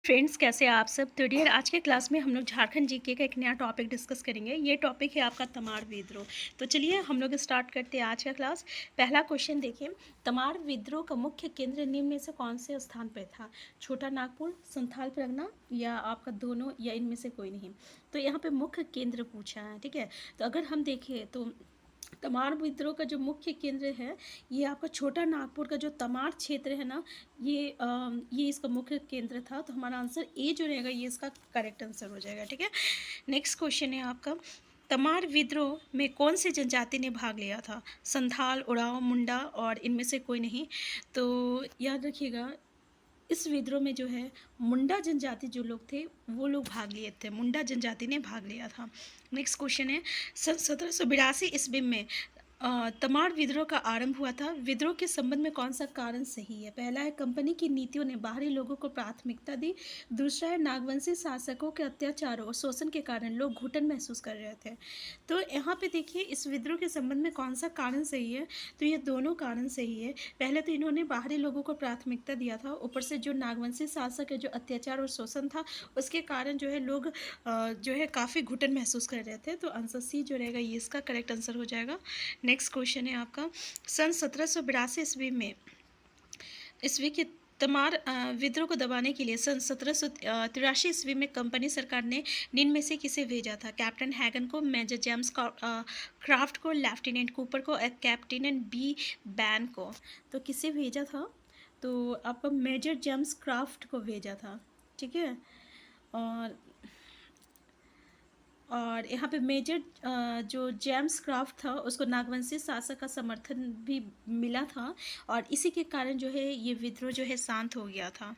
Friends, कैसे हैं आप सब। तो डियर, आज के क्लास में हम लोग झारखंड जीके का एक नया टॉपिक डिस्कस करेंगे। ये टॉपिक है आपका तमार विद्रोह। तो चलिए हम लोग स्टार्ट करते हैं आज का क्लास। पहला क्वेश्चन देखिए, तमार विद्रोह का मुख्य केंद्र निम्न में से कौन से स्थान पर था? छोटा नागपुर, संथाल परगना, या आपका दोनों, या इनमें से कोई नहीं। तो यहाँ पे मुख्य केंद्र पूछा है, ठीक है। तो अगर हम देखें तो तमार विद्रोह का जो मुख्य केंद्र है, ये आपका छोटा नागपुर का जो तमार क्षेत्र है ना, ये इसका मुख्य केंद्र था। तो हमारा आंसर ए जो रहेगा, ये इसका करेक्ट आंसर हो जाएगा, ठीक है। नेक्स्ट क्वेश्चन है आपका, तमार विद्रोह में कौन सी जनजाति ने भाग लिया था? संथाल, उरांव, मुंडा, और इनमें से कोई नहीं। तो याद रखिएगा, इस विद्रोह में जो है मुंडा जनजाति जो लोग थे वो लोग भाग लिए थे, मुंडा जनजाति ने भाग लिया था। नेक्स्ट क्वेश्चन है, सन 1782 ईस्वी में तमार विद्रोह का आरंभ हुआ था। विद्रोह के संबंध में कौन सा कारण सही है? पहला है, कंपनी की नीतियों ने बाहरी लोगों को प्राथमिकता दी। दूसरा है, नागवंशी शासकों के अत्याचारों और शोषण के कारण लोग घुटन महसूस कर रहे थे। तो यहाँ पे देखिए, इस विद्रोह के संबंध में कौन सा कारण सही है? तो ये दोनों कारण सही है। पहले तो इन्होंने बाहरी लोगों को प्राथमिकता दिया था, ऊपर से जो नागवंशी शासक है, जो अत्याचार और शोषण था, उसके कारण जो है लोग जो है काफ़ी घुटन महसूस कर रहे थे। तो आंसर सी जो रहेगा, ये इसका करेक्ट आंसर हो जाएगा। नेक्स्ट क्वेश्चन है आपका, सन 1782 ईस्वी के तमार विद्रोह को दबाने के लिए सन 1783 ईस्वी में कंपनी सरकार ने निम्न में से किसे भेजा था? कैप्टन हैगन को, मेजर जेम्स क्राफ्ट को, लेफ्टिनेंट कूपर को, कैप्टन बी बैन को। तो किसे भेजा था? तो आपका मेजर जेम्स क्राफ्ट को भेजा था, ठीक है। और यहाँ पे मेजर जो जेम्स क्राफ्ट था, उसको नागवंशी शासक का समर्थन भी मिला था, और इसी के कारण जो है ये विद्रोह जो है शांत हो गया था।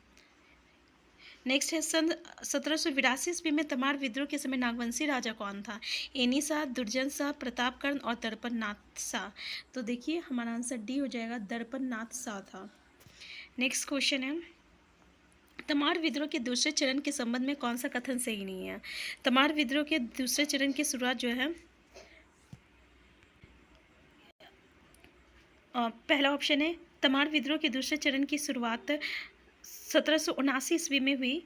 नेक्स्ट है, सन 1782 ईस्वी में तमार विद्रोह के समय नागवंशी राजा कौन था? एनी शाह, दुर्जन शाह, प्रतापकर्ण और दर्पण नाथ शाह। तो देखिए हमारा आंसर डी हो जाएगा, दर्पण नाथ शाह था। नेक्स्ट क्वेश्चन है, तमार विद्रोह के दूसरे चरण के संबंध में कौन सा कथन सही नहीं है? तमार विद्रोह के दूसरे चरण की शुरुआत जो है, पहला ऑप्शन है, तमार विद्रोह के दूसरे चरण की शुरुआत 1779 ईस्वी में हुई,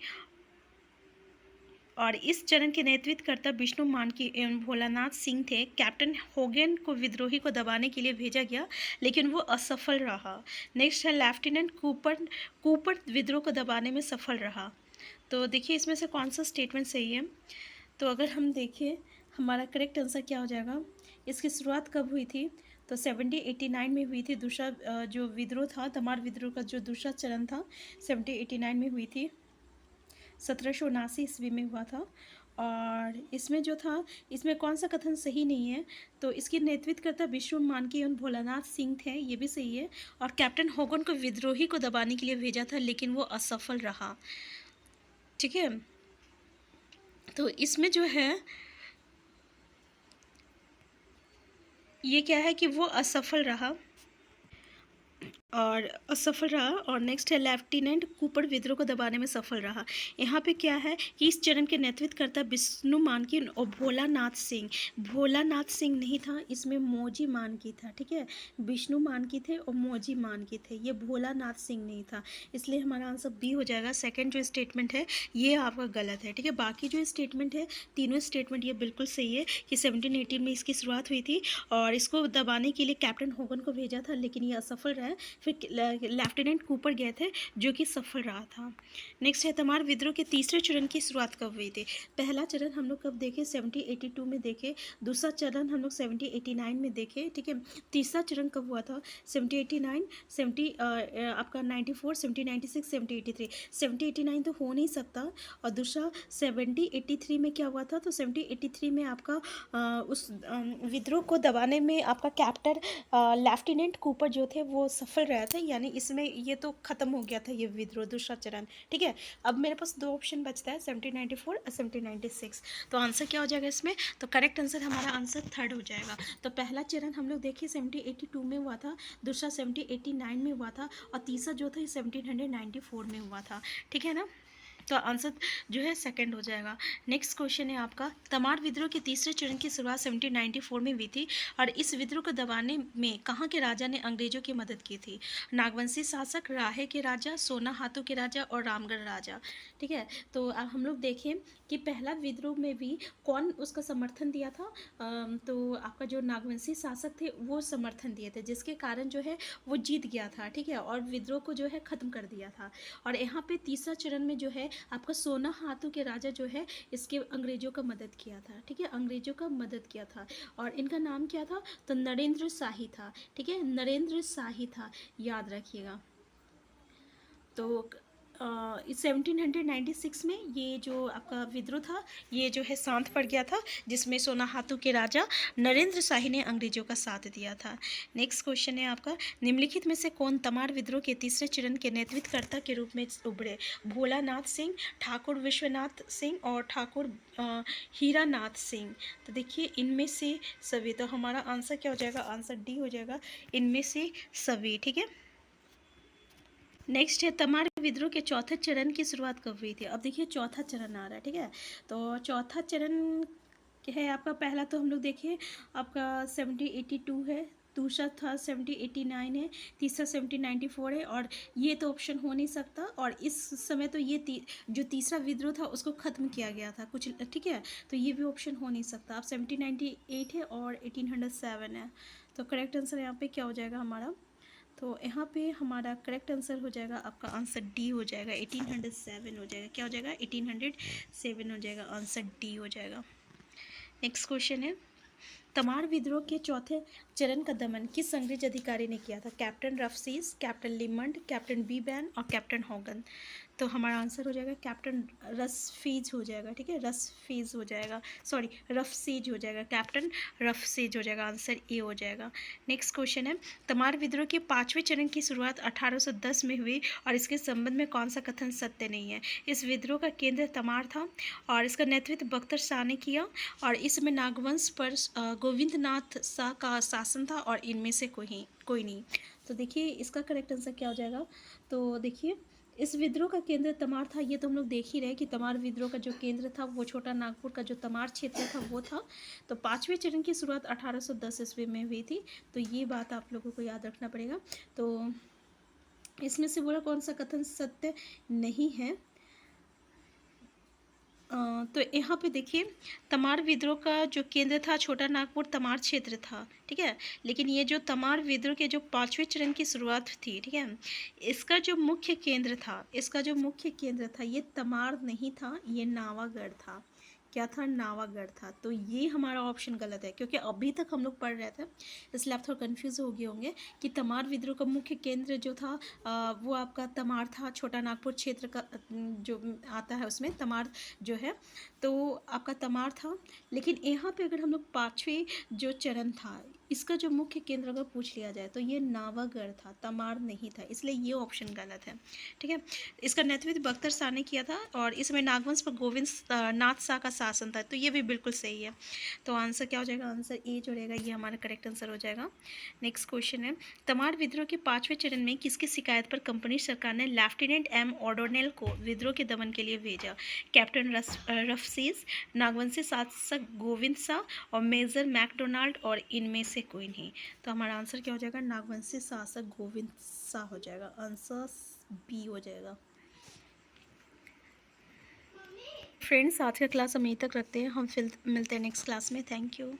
और इस चरण के नेतृत्वकर्ता विष्णु मानकी एवं भोलानाथ सिंह थे। कैप्टन होगन को विद्रोही को दबाने के लिए भेजा गया, लेकिन वो असफल रहा। नेक्स्ट है, लेफ्टिनेंट कूपर कूपर विद्रोह को दबाने में सफल रहा। तो देखिए इसमें से कौन सा स्टेटमेंट सही है? तो अगर हम देखें, हमारा करेक्ट आंसर क्या हो जाएगा, इसकी शुरुआत कब हुई थी? तो 1789 में हुई थी। दूसरा जो विद्रोह था, तमार विद्रोह का जो दूसरा चरण था, 1789 में हुई थी, 1779 ईस्वी में हुआ था। और इसमें जो था, इसमें कौन सा कथन सही नहीं है? तो इसकी नेतृत्वकर्ता विष्णु मानकी एवं भोलानाथ सिंह थे, ये भी सही है। और कैप्टन होगन को विद्रोही को दबाने के लिए भेजा था, लेकिन वो असफल रहा, ठीक है। तो इसमें जो है, ये क्या है कि वो असफल रहा, और असफल रहा। और नेक्स्ट है, लेफ्टिनेंट कूपर विद्रोह को दबाने में सफल रहा। यहाँ पे क्या है कि इस चरण के नेतृत्वकर्ता विष्णु मानकी और भोलानाथ सिंह, भोलानाथ सिंह नहीं था, इसमें मौजी मानकी था, ठीक है। विष्णु मानकी थे और मौजी मानकी थे, ये भोलानाथ सिंह नहीं था। इसलिए हमारा आंसर बी हो जाएगा। सेकेंड जो स्टेटमेंट है ये आपका गलत है, ठीक है। बाकी जो स्टेटमेंट है, तीनों स्टेटमेंट ये बिल्कुल सही है कि 1718 में इसकी शुरुआत हुई थी, और इसको दबाने के लिए कैप्टन होगन को भेजा था, लेकिन ये असफल रहा। फिर लेफ्टिनेंट कूपर गए थे, जो कि सफल रहा था। नेक्स्ट है, तमार विद्रोह के तीसरे चरण की शुरुआत कब हुई थी? पहला चरण हम लोग कब देखे? 1782 में देखे। दूसरा चरण हम लोग 1789 में देखे, ठीक है। तीसरा चरण कब हुआ था? 1789, आपका 94, 1796, 1783। 1789 तो हो नहीं सकता। और दूसरा 1783 में क्या हुआ था? तो 1783 में आपका उस विद्रोह को दबाने में आपका कैप्टन लेफ्टिनेंट कूपर जो थे वो सफल रहे थे, यानी इसमें ये तो ख़त्म हो गया था ये विद्रोह, दूसरा चरण, ठीक है। अब मेरे पास दो ऑप्शन बचता है, 1794 और 1796। तो आंसर क्या हो जाएगा इसमें? तो करेक्ट आंसर, हमारा आंसर थर्ड हो जाएगा। तो पहला चरण हम लोग देखिए 1782 में हुआ था, दूसरा 1789 में हुआ था, और तीसरा जो था 1794 में हुआ था, ठीक है ना। तो आंसर जो है सेकंड हो जाएगा। नेक्स्ट क्वेश्चन है आपका, तमार विद्रोह के तीसरे चरण की शुरुआत 1794 में हुई थी और इस विद्रोह को दबाने में कहाँ के राजा ने अंग्रेजों की मदद की थी? नागवंशी शासक, राहे के राजा, सोना हाथों के राजा और रामगढ़ राजा। ठीक है, तो अब हम लोग देखें कि पहला विद्रोह में भी कौन उसका समर्थन दिया था। तो आपका जो नागवंशी शासक थे वो समर्थन दिए थे, जिसके कारण जो है वो जीत गया था। ठीक है, और विद्रोह को जो है ख़त्म कर दिया था। और यहाँ पे तीसरा चरण में जो है आपका सोना हाथों के राजा जो है इसके अंग्रेजों का मदद किया था। ठीक है, अंग्रेजों का मदद किया था और इनका नाम क्या था? तो नरेंद्र शाही था। ठीक है, नरेंद्र शाही था, याद रखिएगा। तो 1796 में ये जो आपका विद्रोह था ये जो है शांत पड़ गया था, जिसमें सोना हाथों के राजा नरेंद्र शाही ने अंग्रेजों का साथ दिया था। नेक्स्ट क्वेश्चन है आपका, निम्नलिखित में से कौन तमार विद्रोह के तीसरे चरण के नेतृत्वकर्ता के रूप में उभरे? भोलानाथ सिंह, ठाकुर विश्वनाथ सिंह और ठाकुर हीरानाथ सिंह। तो देखिए इनमें से सभी, तो हमारा आंसर क्या हो जाएगा? आंसर डी हो जाएगा, इनमें से सभी। ठीक है, नेक्स्ट है तमार विद्रोह के चौथे चरण की शुरुआत कब हुई थी? अब देखिए चौथा चरण आ रहा है। ठीक है, तो चौथा चरण है आपका, पहला तो हम लोग देखिए आपका 1782 है, दूसरा था 1789 है, तीसरा 1794 है और ये तो ऑप्शन हो नहीं सकता। और इस समय तो ये जो तीसरा विद्रोह था उसको ख़त्म किया गया था कुछ। ठीक है, तो ये भी ऑप्शन हो नहीं सकता। अब 1798 है और 1807 है, तो करेक्ट आंसर यहाँ पे क्या हो जाएगा हमारा? तो यहाँ पे हमारा करेक्ट आंसर हो जाएगा, आपका आंसर डी हो जाएगा, 1807 हो जाएगा। क्या हो जाएगा? 1807 हो जाएगा, आंसर डी हो जाएगा। नेक्स्ट क्वेश्चन है, तमार विद्रोह के चौथे चरण का दमन किस अंग्रेज अधिकारी ने किया था? कैप्टन रफसीस, कैप्टन लिमंड, कैप्टन बीबैन और कैप्टन हॉगन। तो हमारा आंसर हो जाएगा कैप्टन रफसीज हो जाएगा। ठीक है, रफसीज हो जाएगा, सॉरी रफसीज हो जाएगा, कैप्टन रफसीज हो जाएगा, आंसर ए हो जाएगा। नेक्स्ट क्वेश्चन है, तमार विद्रोह के पाँचवें चरण की शुरुआत 1810 में हुई और इसके संबंध में कौन सा कथन सत्य नहीं है? इस विद्रोह का केंद्र तमार था और इसका नेतृत्व बख्तर शाह ने किया और इसमें नागवंश पर गोविंदनाथ शाह का शासन था और इनमें से कोई नहीं। तो देखिए इसका करेक्ट आंसर क्या हो जाएगा? तो देखिए इस विद्रोह का केंद्र तमार था, ये तो हम लोग देख ही रहे कि तमार विद्रोह का जो केंद्र था वो छोटा नागपुर का जो तमार क्षेत्र था वो था। तो पाँचवें चरण की शुरुआत 1810 ईस्वी में हुई थी, तो ये बात आप लोगों को याद रखना पड़ेगा। तो इसमें से बोला कौन सा कथन सत्य नहीं है? तो यहाँ पे देखिए तमार विद्रोह का जो केंद्र था छोटा नागपुर तमार क्षेत्र था। ठीक है, लेकिन ये जो तमार विद्रोह के जो पाँचवें चरण की शुरुआत थी, ठीक है, इसका जो मुख्य केंद्र था ये तमार नहीं था, ये नावागढ़ था। क्या था? नावागढ़ था। तो ये हमारा ऑप्शन गलत है, क्योंकि अभी तक हम लोग पढ़ रहे थे इसलिए आप थोड़ा कन्फ्यूज़ हो गए होंगे कि तमार विद्रोह का मुख्य केंद्र जो था वो आपका तमार था, छोटा नागपुर क्षेत्र का जो आता है उसमें तमार जो है, तो आपका तमार था। लेकिन यहाँ पे अगर हम लोग पाँचवें जो चरण था इसका जो मुख्य केंद्र अगर पूछ लिया जाए तो ये नावागढ़ था, तमार नहीं था, इसलिए ये ऑप्शन गलत है। ठीक है, इसका नेतृत्व बख्तर शाह ने किया था और इसमें नागवंश पर गोविंद नाथ शाह का शासन था, तो ये भी बिल्कुल सही है। तो आंसर क्या हो जाएगा? आंसर ए जो रहेगा ये हमारा करेक्ट आंसर हो जाएगा। नेक्स्ट क्वेश्चन है, तमार विद्रोह के पाँचवें चरण में किसकी शिकायत पर कंपनी सरकार ने लेफ्टिनेंट एम ओडोनेल को विद्रोह के दमन के लिए भेजा? कैप्टन रफसीस, नागवंशी शासक गोविंद शाह और मेजर मैकडोनाल्ड और इनमें से कोई नहीं। तो हमारा आंसर क्या हो जाएगा? नागवंशी शासक गोविंद शाह हो जाएगा, आंसर बी हो जाएगा। फ्रेंड्स आज का क्लास हम यहीं तक रखते हैं, हम फिर मिलते हैं नेक्स्ट क्लास में। Thank you.